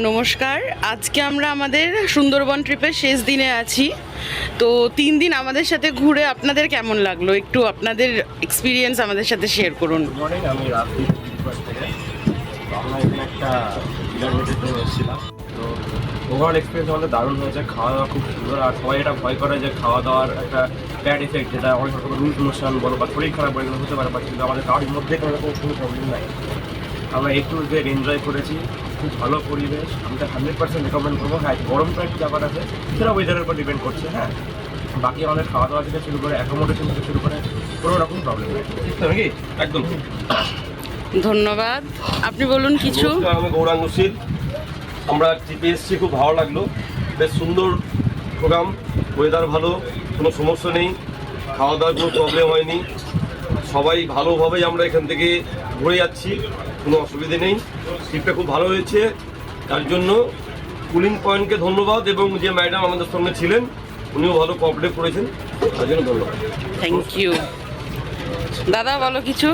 নমস্কার। আজকে আমরা আমাদের সুন্দরবন ট্রিপের শেষ দিনে আছি। তো 3 দিন আমাদের সাথে ঘুরে আপনাদের কেমন লাগলো, একটু আপনাদের এক্সপিরিয়েন্স আমাদের সাথে শেয়ার করুন। মর্নিং, আমি রাজদীপ থেকে। তো আমরা এখানে একটা ইভেন্টের জন্য এসেছিলাম। তো ওভারঅল এক্সপিরিয়েন্স আমাদের দারুণ হয়েছে। খাওয়া দাওয়া খুব সুন্দর। আর সবাই এটা ভয় করে যে খাওয়া দাওয়ার একটা ব্যাড এফেক্ট, যেটা অনেক রকম রুলস মোশন বলো বা শরীর খারাপ বলে হতে পারে, বাট কিন্তু আমাদের কারোর মধ্যে কোনো রকম কোনো প্রবলেম নাই। আমরা একটু যে এনজয় করেছি, খুব ভালো পরিবেশ। আমি তো 100% রেকমেন্ড করবো। হ্যাঁ, গরমটা একটু ব্যাপার আছে, সেটা ওয়েদারের উপর ডিপেন্ড করছে। হ্যাঁ, বাকি আমাদের খাওয়া দাওয়া থেকে শুরু করে অ্যাকোমোডেশন থেকে শুরু করে কোনো রকম প্রবলেম নেই। নাকি একদম। ধন্যবাদ। আপনি বলুন কিছু। নমস্কার, আমি গৌরাঙ্গ শীল। আমরা ট্রিপে এসেছি, খুব ভালো লাগলো। বেশ সুন্দর প্রোগ্রাম, ওয়েদার ভালো, কোনো সমস্যা নেই, খাওয়া দাওয়ার কোনো প্রবলেম হয়নি। সবাই ভালোভাবেই আমরা এখান থেকে ঘুরে যাচ্ছি, কোনো অসুবিধে নেই। ট্রিপটা খুব ভালো হয়েছে, তার জন্য কুলিং পয়েন্টকে ধন্যবাদ, এবং যে ম্যাডাম আমাদের সঙ্গে ছিলেন উনিও ভালো কোঅপারেট করেছেন, তার জন্য ধন্যবাদ। Thank you. দাদা বলো কিছু।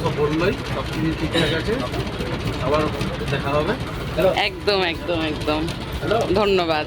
সব বললোই, সব কিছু ঠিকঠাক আছে। আবার দেখা হবে। একদম একদম একদম ধন্যবাদ।